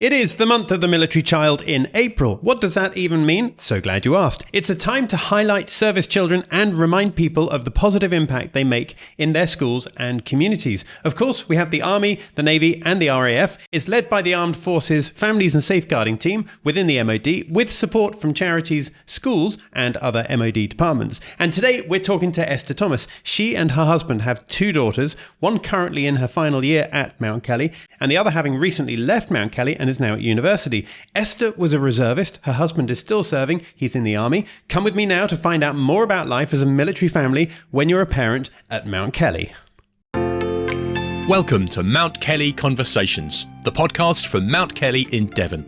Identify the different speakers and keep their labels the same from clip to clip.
Speaker 1: It is the month of the military child in April. What does that even mean? So glad you asked. It's a time to highlight service children and remind people of the positive impact they make in their schools and communities. Of course, we have the Army, the Navy and the RAF. It's led by the Armed Forces Families and Safeguarding Team within the MOD with support from charities, schools and other MOD departments. And today we're talking to Esther Thomas. She and her husband have two daughters, one currently in her final year at Mount Kelly and the other having recently left Mount Kelly and is now at university. Esther was a reservist. Her husband is still serving. He's in the army. Come with me now to find out more about life as a military family when you're a parent at Mount Kelly.
Speaker 2: Welcome to Mount Kelly Conversations, the podcast from Mount Kelly in Devon.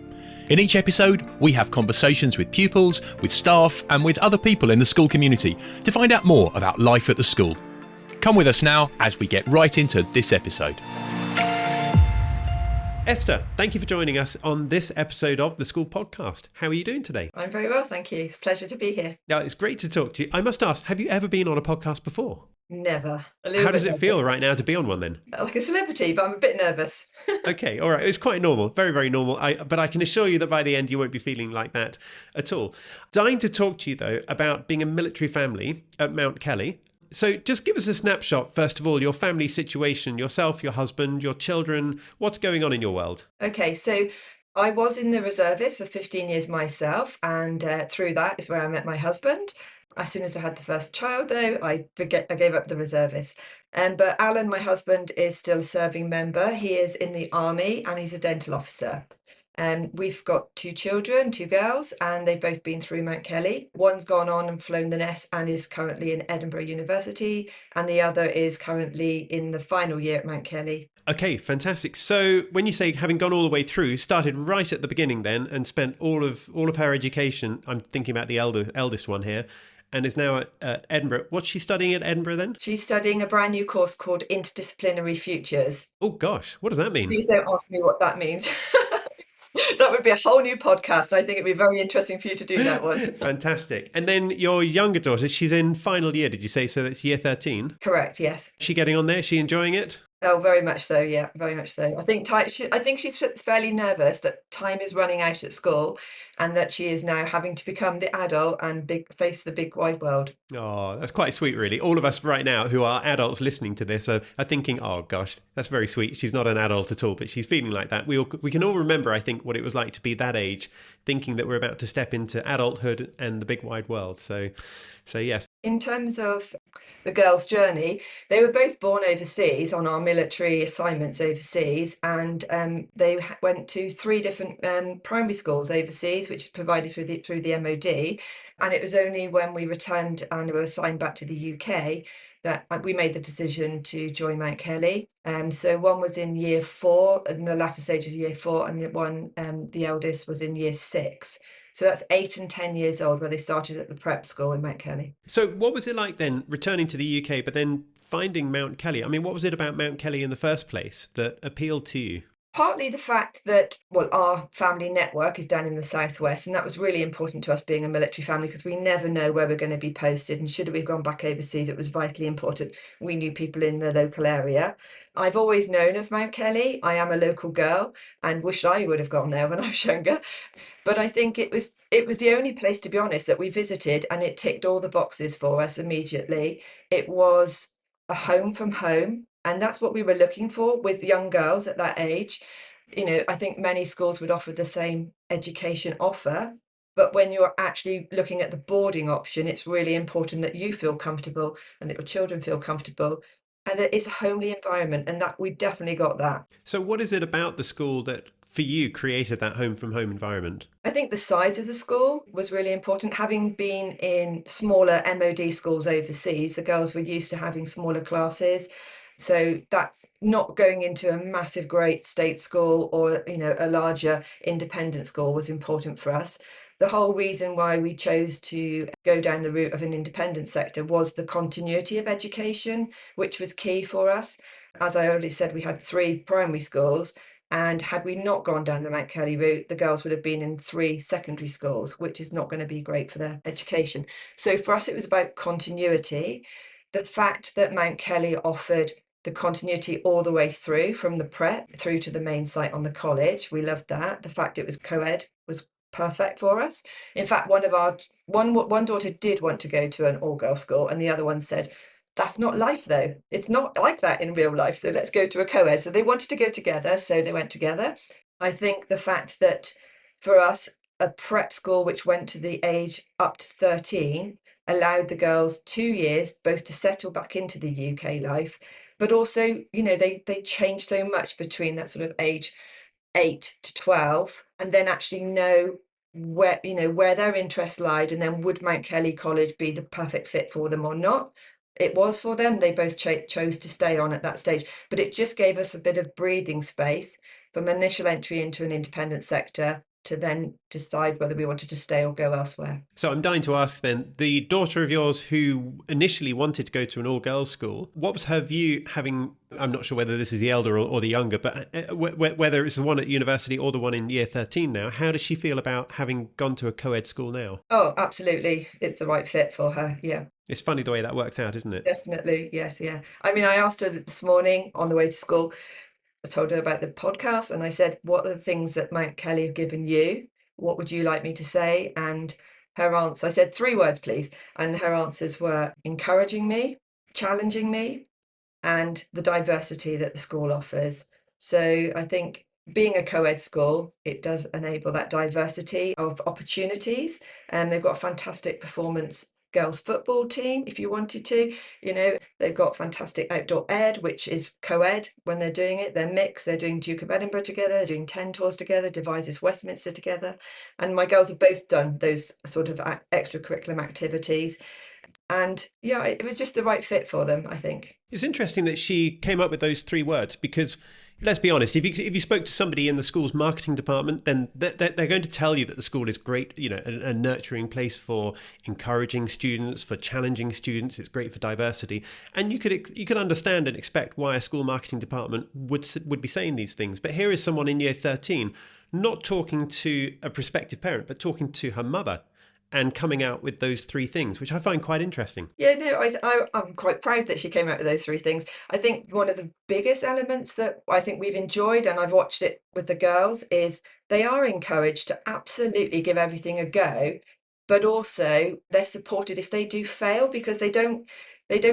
Speaker 2: In each episode, we have conversations with pupils, with staff, and with other people in the school community to find out more about life at the school. Come with us now as we get right into this episode.
Speaker 1: Esther, thank you for joining us on this episode of the School Podcast. How are you doing today?
Speaker 3: I'm very well, thank you. It's a pleasure to be here.
Speaker 1: Yeah, it's great to talk to you. I must ask, have you ever been on a podcast before?
Speaker 3: Never.
Speaker 1: How does it feel right now to be on one then?
Speaker 3: Like a celebrity, but I'm a bit nervous.
Speaker 1: Okay, all right. It's quite normal, very, very normal. But I can assure you that by the end you won't be feeling like that at all. Dying to talk to you though about being a military family at Mount Kelly. So just give us a snapshot, first of all, your family situation, yourself, your husband, your children, what's going on in your world?
Speaker 3: Okay, so I was in the reservists for 15 years myself, and through that is where I met my husband. As soon as I had the first child, though, I gave up the reservists. But Alan, my husband, is still a serving member. He is in the army and he's a dental officer. We've got two children, two girls, and they've both been through Mount Kelly. One's gone on and flown the nest and is currently in Edinburgh University, and the other is currently in the final year at Mount Kelly.
Speaker 1: Okay, fantastic. So when you say having gone all the way through, started right at the beginning then and spent all of her education, I'm thinking about the eldest one here, and is now at Edinburgh. What's she studying at Edinburgh then?
Speaker 3: She's studying a brand new course called Interdisciplinary Futures.
Speaker 1: Oh gosh, what does that mean?
Speaker 3: Please don't ask me what that means. That would be a whole new podcast. I think it'd be very interesting for you to do that one.
Speaker 1: Fantastic. And then your younger daughter, she's in final year, did you say? So that's year 13?
Speaker 3: Correct, yes.
Speaker 1: Is she getting on there? Is she enjoying it?
Speaker 3: Oh, very much so. Yeah, very much so. I think she's fairly nervous that time is running out at school and that she is now having to become the adult and face the big wide world.
Speaker 1: Oh, that's quite sweet, really. All of us right now who are adults listening to this are thinking, oh, gosh, that's very sweet. She's not an adult at all, but she's feeling like that. We can all remember, I think, what it was like to be that age, thinking that we're about to step into adulthood and the big wide world. So yes.
Speaker 3: In terms of the girls' journey, they were both born overseas on our military assignments overseas, and they went to three different primary schools overseas, which is provided through the MOD. And it was only when we returned and were assigned back to the UK that we made the decision to join Mount Kelly. So one was in year 4, in the latter stages of year 4, and the eldest was in year 6. So that's 8 and 10 years old where they started at the prep school in Mount Kelly.
Speaker 1: So what was it like then returning to the UK, but then finding Mount Kelly? I mean, what was it about Mount Kelly in the first place that appealed to you?
Speaker 3: Partly the fact that, our family network is down in the southwest, and that was really important to us being a military family because we never know where we're going to be posted. And should we have gone back overseas, it was vitally important we knew people in the local area. I've always known of Mount Kelly. I am a local girl and wish I would have gone there when I was younger. But I think it was the only place, to be honest, that we visited, and it ticked all the boxes for us immediately. It was a home from home. And that's what we were looking for with young girls at that age. I think many schools would offer the same education offer, but when you're actually looking at the boarding option, it's really important that you feel comfortable and that your children feel comfortable and that it's a homely environment, and that we definitely got that.
Speaker 1: So what is it about the school that for you created that home from home environment?
Speaker 3: I think the size of the school was really important. Having been in smaller MOD schools overseas, the girls were used to having smaller classes. So that's not going into a massive, great state school or, a larger independent school was important for us. The whole reason why we chose to go down the route of an independent sector was the continuity of education, which was key for us. As I already said, we had 3 primary schools. And had we not gone down the Mount Kelly route, the girls would have been in 3 secondary schools, which is not going to be great for their education. So for us, it was about continuity. The fact that Mount Kelly offered the continuity all the way through, from the prep through to the main site on the college. We loved that. The fact it was co-ed was perfect for us. In fact, one daughter did want to go to an all-girl school, and the other one said, that's not life though. It's not like that in real life. So let's go to a co-ed. So they wanted to go together. So they went together. I think the fact that for us, a prep school which went to the age up to 13 allowed the girls 2 years both to settle back into the UK life, but also, they changed so much between that sort of age 8 to 12, and then actually know where their interests lied, and then would Mount Kelly College be the perfect fit for them or not. It was for them. They both chose to stay on at that stage, but it just gave us a bit of breathing space from initial entry into an independent sector to then decide whether we wanted to stay or go elsewhere.
Speaker 1: So I'm dying to ask then, the daughter of yours who initially wanted to go to an all-girls school, what was her view, having, I'm not sure whether this is the elder or the younger, but whether it's the one at university or the one in year 13 now, how does she feel about having gone to a co-ed school now?
Speaker 3: Oh, absolutely. It's the right fit for her. Yeah.
Speaker 1: It's funny the way that works out, isn't it?
Speaker 3: Definitely. Yes. Yeah. I mean, I asked her this morning on the way to school, I told her about the podcast, and I said, what are the things that Mount Kelly have given you? What would you like me to say? And her answer, I said 3 words, please. And her answers were encouraging me, challenging me, and the diversity that the school offers. So I think being a co-ed school, it does enable that diversity of opportunities. And they've got a fantastic performance girls football team, if you wanted to. They've got fantastic outdoor ed, which is co-ed when they're doing it. They're mixed. They're doing Duke of Edinburgh together. They're doing 10 tours together, Devizes Westminster together. And my girls have both done those sort of extracurriculum activities. And yeah, it was just the right fit for them, I think.
Speaker 1: It's interesting that she came up with those 3 words because, let's be honest, if you spoke to somebody in the school's marketing department, then they're going to tell you that the school is great, a nurturing place for encouraging students, for challenging students. It's great for diversity. And you could understand and expect why a school marketing department would be saying these things. But here is someone in year 13 not talking to a prospective parent, but talking to her mother, and coming out with those 3 things, which I find quite interesting.
Speaker 3: Yeah, no, I'm quite proud that she came out with those 3 things. I think one of the biggest elements that I think we've enjoyed, and I've watched it with the girls, is they are encouraged to absolutely give everything a go, but also they're supported if they do fail, because they don't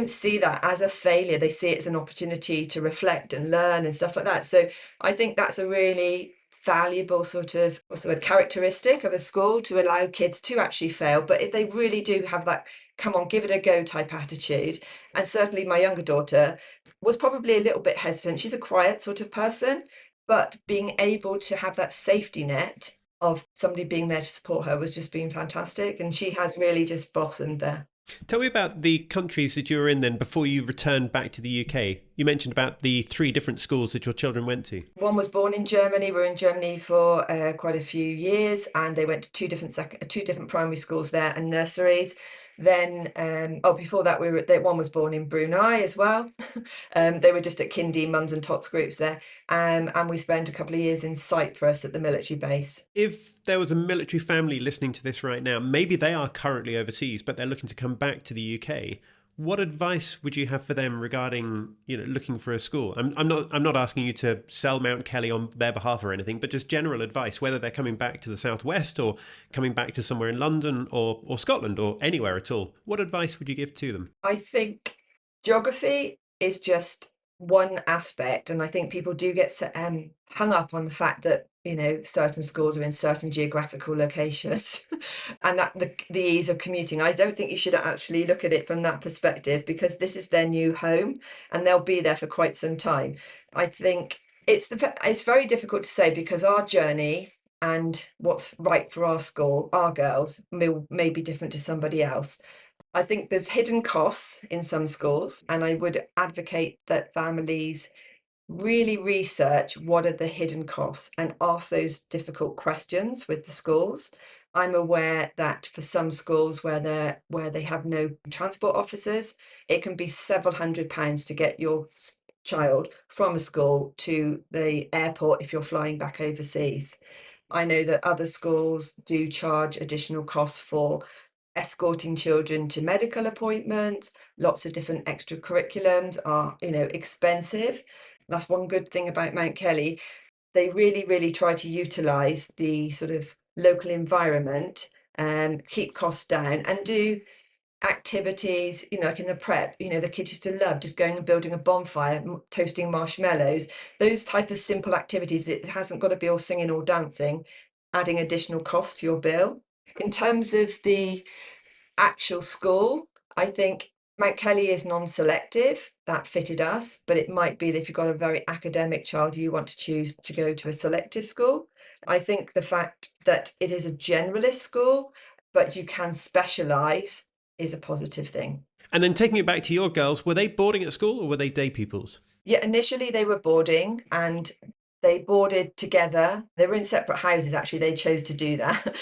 Speaker 3: see that as a failure. They see it as an opportunity to reflect and learn and stuff like that. So I think that's a really valuable sort of, what's the word, characteristic of a school, to allow kids to actually fail, but if they really do have that come on, give it a go type attitude. And certainly my younger daughter was probably a little bit hesitant. She's a quiet sort of person, but being able to have that safety net of somebody being there to support her was just being fantastic, and she has really just blossomed there.
Speaker 1: Tell me about the countries that you were in then before you returned back to the UK. You mentioned about the 3 different schools that your children went to.
Speaker 3: One was born in Germany. We were in Germany for quite a few years, and they went to 2 different primary schools there and nurseries. Then, before that, one was born in Brunei as well. They were just at kindy, mums and tots groups there. And we spent a couple of years in Cyprus at the military base.
Speaker 1: If there was a military family listening to this right now, maybe they are currently overseas, but they're looking to come back to the UK. What advice would you have for them regarding, looking for a school? I'm not asking you to sell Mount Kelly on their behalf or anything, but just general advice, whether they're coming back to the Southwest or coming back to somewhere in London or Scotland or anywhere at all. What advice would you give to them?
Speaker 3: I think geography is just one aspect, and I think people do get hung up on the fact that certain schools are in certain geographical locations and that the ease of commuting. I don't think you should actually look at it from that perspective, because this is their new home and they'll be there for quite some time. I think it's very difficult to say, because our journey and what's right for our school, our girls, may be different to somebody else. I think there's hidden costs in some schools, and I would advocate that families really research what are the hidden costs and ask those difficult questions with the schools. I'm aware that for some schools where they have no transport officers, it can be several £100s to get your child from a school to the airport if you're flying back overseas. I know that other schools do charge additional costs for escorting children to medical appointments, lots of different extracurriculums are, expensive. That's one good thing about Mount Kelly. They really, really try to utilise the sort of local environment and keep costs down and do activities, like in the prep, the kids used to love just going and building a bonfire, toasting marshmallows, those type of simple activities. It hasn't got to be all singing or dancing, adding additional cost to your bill. In terms of the actual school, I think Mount Kelly is non-selective. That fitted us, but it might be that if you've got a very academic child, you want to choose to go to a selective school. I think the fact that it is a generalist school, but you can specialise is a positive thing.
Speaker 1: And then taking it back to your girls, were they boarding at school or were they day pupils?
Speaker 3: Yeah, initially they were boarding and they boarded together. They were in separate houses, actually. They chose to do that.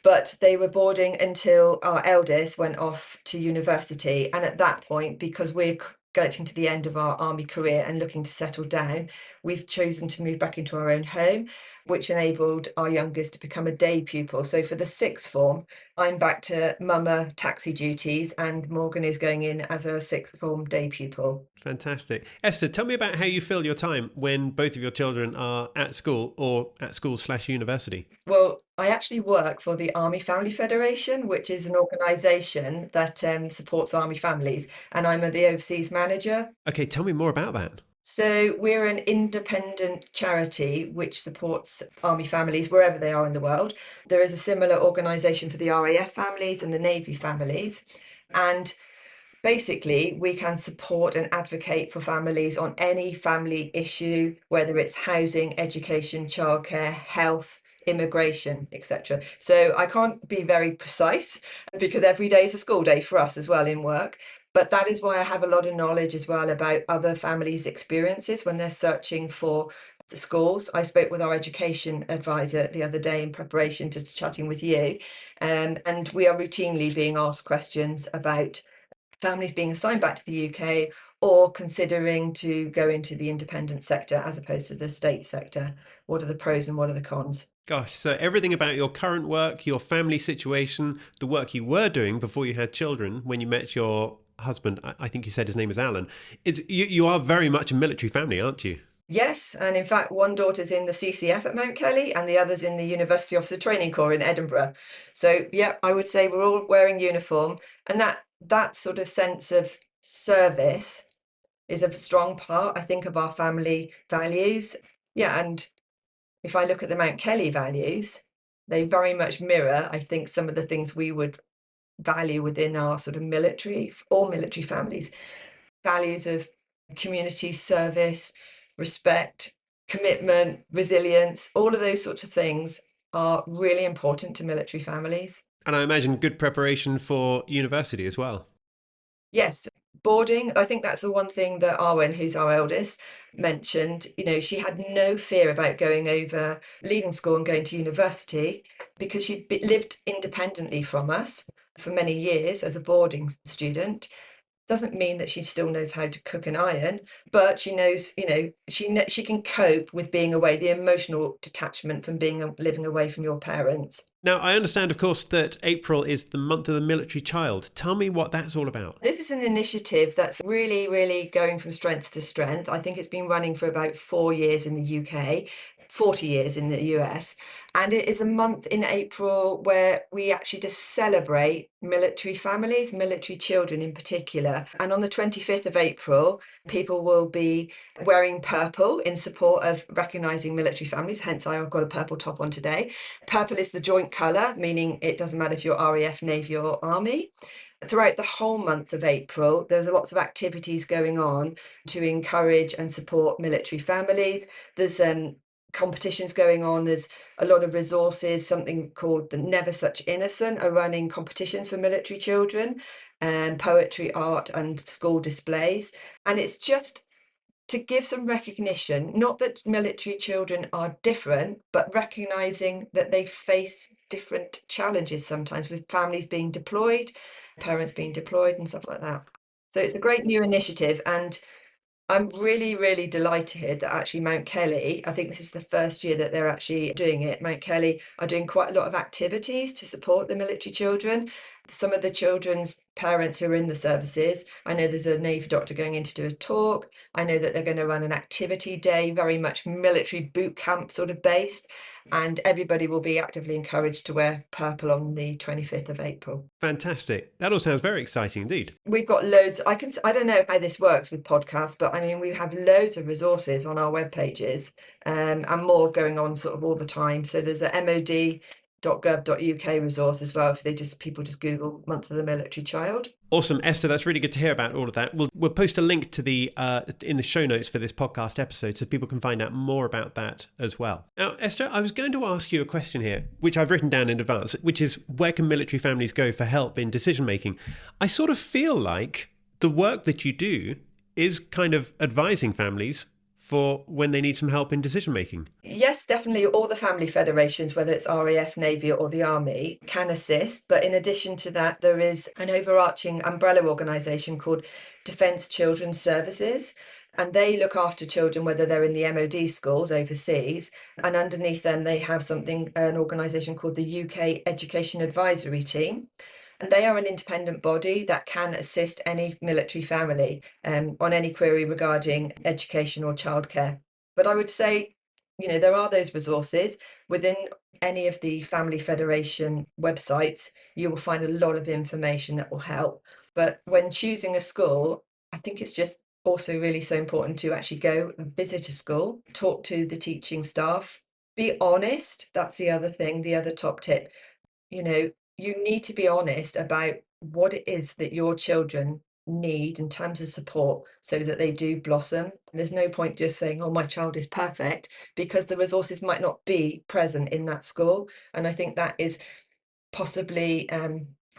Speaker 3: But they were boarding until our eldest went off to university. And at that point, because we're getting to the end of our army career and looking to settle down, we've chosen to move back into our own home, which enabled our youngest to become a day pupil. So for the sixth form, I'm back to mama taxi duties and Morgan is going in as a sixth form day pupil.
Speaker 1: Fantastic. Esther, tell me about how you fill your time when both of your children are at school or at school/university.
Speaker 3: Well, I actually work for the Army Family Federation, which is an organisation that supports Army families, and I'm the overseas manager.
Speaker 1: Okay, tell me more about that.
Speaker 3: So we're an independent charity which supports Army families wherever they are in the world. There is a similar organisation for the RAF families and the Navy families. And basically, we can support and advocate for families on any family issue, whether it's housing, education, childcare, health, immigration, etc. So I can't be very precise because every day is a school day for us as well in work. But that is why I have a lot of knowledge as well about other families' experiences when they're searching for the schools. I spoke with our education advisor the other day in preparation to chatting with you, and we are routinely being asked questions about families being assigned back to the UK or considering to go into the independent sector as opposed to the state sector. What are the pros and what are the cons?
Speaker 1: Gosh, so everything about your current work, your family situation, the work you were doing before you had children, when you met your husband, I think you said his name is Alan, you are very much a military family, aren't you?
Speaker 3: Yes, and in fact, one daughter's in the CCF at Mount Kelly and the other's in the University Officer Training Corps in Edinburgh. So, yeah, I would say we're all wearing uniform, and that sort of sense of service is a strong part, I think, of our family values. Yeah, and if I look at the Mount Kelly values, they very much mirror, I think, some of the things we would value within our sort of military or military families. Values of community service, respect, commitment, resilience, all of those sorts of things are really important to military families.
Speaker 1: And I imagine good preparation for university as well.
Speaker 3: Yes, boarding, I think that's the one thing that Arwen, who's our eldest, mentioned. She had no fear about going over, leaving school and going to university because she'd lived independently from us for many years as a boarding student. Doesn't mean that she still knows how to cook and iron, but she knows, she can cope with being away, the emotional detachment from living away from your parents.
Speaker 1: Now, I understand, of course, that April is the month of the military child. Tell me what that's all about.
Speaker 3: This is an initiative that's really, really going from strength to strength. I think it's been running for about 4 years in the UK, 40 years in the US. And it is a month in April where we actually just celebrate military families, military children in particular. And on the 25th of April, people will be wearing purple in support of recognising military families. Hence, I've got a purple top on today. Purple is the joint colour, meaning it doesn't matter if you're RAF, Navy or Army. Throughout the whole month of April, there's lots of activities going on to encourage and support military families. There's competitions going on. There's a lot of resources, something called the Never Such Innocent are running competitions for military children and poetry, art and school displays. And it's just to give some recognition, not that military children are different, but recognising that they face different challenges sometimes with families being deployed, parents being deployed and stuff like that. So it's a great new initiative, and I'm really, really delighted that actually Mount Kelly, I think this is the first year that they're actually doing it. Mount Kelly are doing quite a lot of activities to support the military children. Some of the children's parents who are in the services, I know there's a Navy doctor going in to do a talk. I know that they're going to run an activity day, very much military boot camp sort of based, and everybody will be actively encouraged to wear purple on the 25th of April.
Speaker 1: Fantastic. That all sounds very exciting indeed.
Speaker 3: We've got loads. I don't know how this works with podcasts, but I mean, we have loads of resources on our web pages, and more going on sort of all the time. So there's a mod.gov.uk resource as well, if people just Google Month of the Military Child.
Speaker 1: Awesome, Esther. That's really good to hear about all of that. We'll post a link to the in the show notes for this podcast episode, so people can find out more about that as well. Now, Esther, I was going to ask you a question here, which I've written down in advance, which is, where can military families go for help in decision making? I sort of feel like the work that you do is kind of advising families for when they need some help in decision making.
Speaker 3: Yes, definitely. All the family federations, whether it's RAF, Navy or the Army, can assist. But in addition to that, there is an overarching umbrella organisation called Defence Children's Services. And they look after children, whether they're in the MOD schools overseas. And underneath them, they have an organisation called the UK Education Advisory Team. And they are an independent body that can assist any military family on any query regarding education or childcare. But I would say, there are those resources within any of the Family Federation websites. You will find a lot of information that will help. But when choosing a school, I think it's just also really so important to actually go and visit a school, talk to the teaching staff, be honest. That's the other thing, the other top tip. You need to be honest about what it is that your children need in terms of support so that they do blossom. There's no point just saying, oh, my child is perfect, because the resources might not be present in that school. And I think that is possibly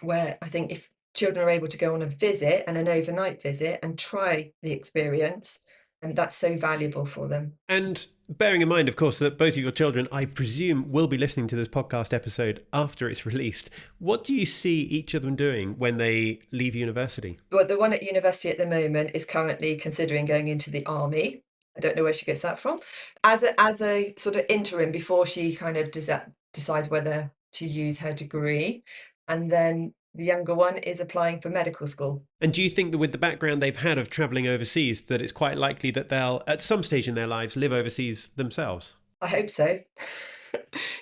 Speaker 3: where I think if children are able to go on a visit and an overnight visit and try the experience, and that's so valuable for them.
Speaker 1: And bearing in mind, of course, that both of your children, I presume, will be listening to this podcast episode after it's released, what do you see each of them doing when they leave university?
Speaker 3: Well, the one at university at the moment is currently considering going into the Army. I don't know where she gets that from. As a sort of interim before she kind of decides whether to use her degree. And then the younger one is applying for medical school.
Speaker 1: And do you think that with the background they've had of travelling overseas, that it's quite likely that they'll, at some stage in their lives, live overseas themselves?
Speaker 3: I hope so.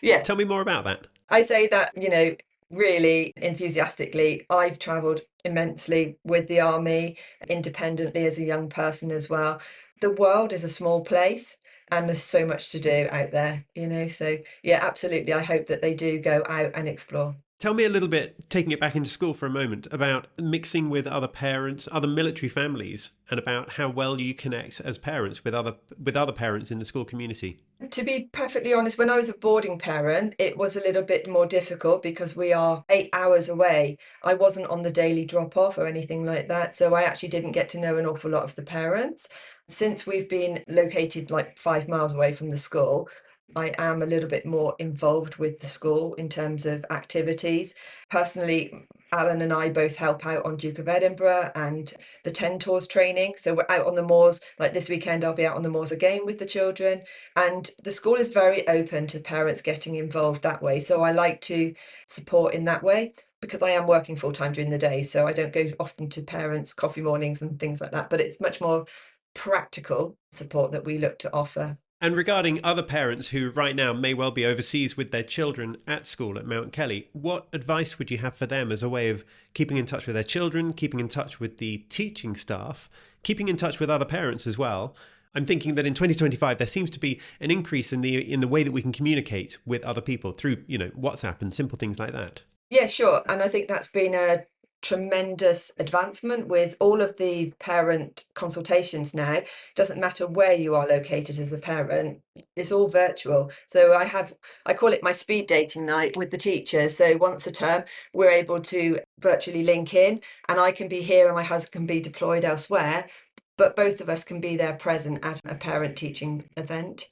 Speaker 3: Yeah.
Speaker 1: Tell me more about that.
Speaker 3: I say that, really enthusiastically. I've travelled immensely with the Army, independently as a young person as well. The world is a small place and there's so much to do out there, So, yeah, absolutely. I hope that they do go out and explore.
Speaker 1: Tell me a little bit, taking it back into school for a moment, about mixing with other parents, other military families, and about how well you connect as parents with other parents in the school community.
Speaker 3: To be perfectly honest, when I was a boarding parent, it was a little bit more difficult because we are 8 hours away. I wasn't on the daily drop-off or anything like that, so I actually didn't get to know an awful lot of the parents. Since we've been located like 5 miles away from the school, I am a little bit more involved with the school in terms of activities. Personally, Alan and I both help out on Duke of Edinburgh and the 10 Tours training. So we're out on the moors. Like this weekend, I'll be out on the moors again with the children. And the school is very open to parents getting involved that way. So I like to support in that way because I am working full time during the day. So I don't go often to parents' coffee mornings and things like that. But it's much more practical support that we look to offer.
Speaker 1: And regarding other parents who right now may well be overseas with their children at school at Mount Kelly, what advice would you have for them as a way of keeping in touch with their children, keeping in touch with the teaching staff, keeping in touch with other parents as well? I'm thinking that in 2025 there seems to be an increase in the way that we can communicate with other people through, WhatsApp and simple things like that.
Speaker 3: Yeah, sure. And I think that's been a tremendous advancement with all of the parent consultations now. Doesn't matter where you are located as a parent, it's all virtual. So I call it my speed dating night with the teachers. So once a term we're able to virtually link in, and I can be here and my husband can be deployed elsewhere, but both of us can be there present at a parent teaching event.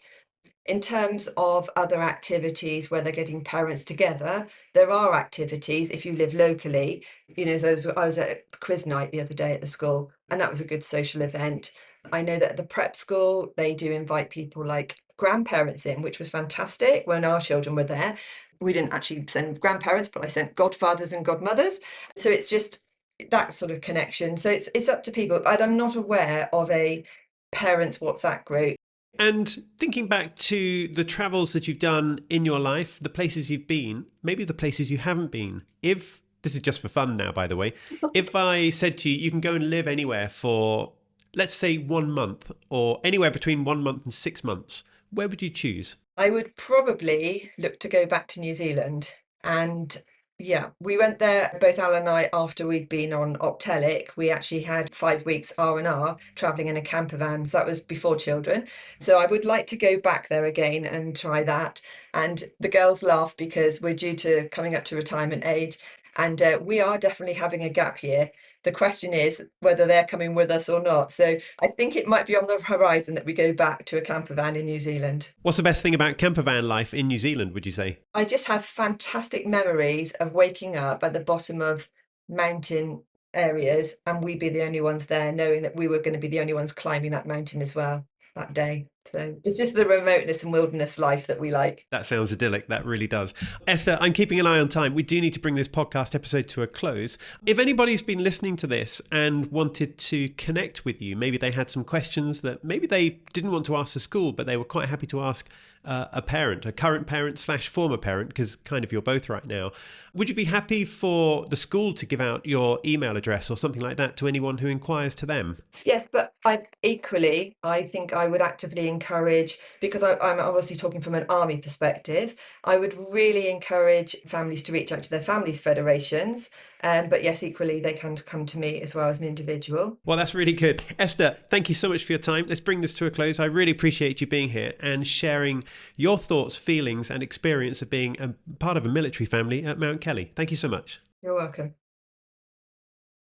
Speaker 3: In terms of other activities where they're getting parents together, there are activities if you live locally. So I was at a quiz night the other day at the school, and that was a good social event. I know that at the prep school, they do invite people like grandparents in, which was fantastic when our children were there. We didn't actually send grandparents, but I sent godfathers and godmothers. So it's just that sort of connection. So it's up to people. And I'm not aware of a parents WhatsApp group.
Speaker 1: And thinking back to the travels that you've done in your life, the places you've been, maybe the places you haven't been. If this is just for fun now, by the way, if I said to you, you can go and live anywhere for, let's say, 1 month or anywhere between 1 month and 6 months, where would you choose?
Speaker 3: I would probably look to go back to New Zealand. And yeah, we went there, both Al and I, after we'd been on Optelic. We actually had 5 weeks R&R traveling in a camper van. So that was before children. So I would like to go back there again and try that. And the girls laugh because we're due to coming up to retirement age. And we are definitely having a gap year. The question is whether they're coming with us or not. So I think it might be on the horizon that we go back to a camper van in New Zealand.
Speaker 1: What's the best thing about camper van life in New Zealand, would you say?
Speaker 3: I just have fantastic memories of waking up at the bottom of mountain areas and we'd be the only ones there, knowing that we were going to be the only ones climbing that mountain as well that day. So it's just the remoteness and wilderness life that we like.
Speaker 1: That sounds idyllic. That really does. Esther, I'm keeping an eye on time. We do need to bring this podcast episode to a close. If anybody's been listening to this and wanted to connect with you, maybe they had some questions that maybe they didn't want to ask the school, but they were quite happy to ask a parent, a current parent / former parent, because kind of you're both right now. Would you be happy for the school to give out your email address or something like that to anyone who inquires to them?
Speaker 3: Yes, but I think I would actively encourage, because I'm obviously talking from an army perspective, I would really encourage families to reach out to their families federations. But yes, equally, they can come to me as well as an individual.
Speaker 1: Well, that's really good. Esther, thank you so much for your time. Let's bring this to a close. I really appreciate you being here and sharing your thoughts, feelings, and experience of being a part of a military family at Mount Kelly. Thank you so much.
Speaker 3: You're welcome.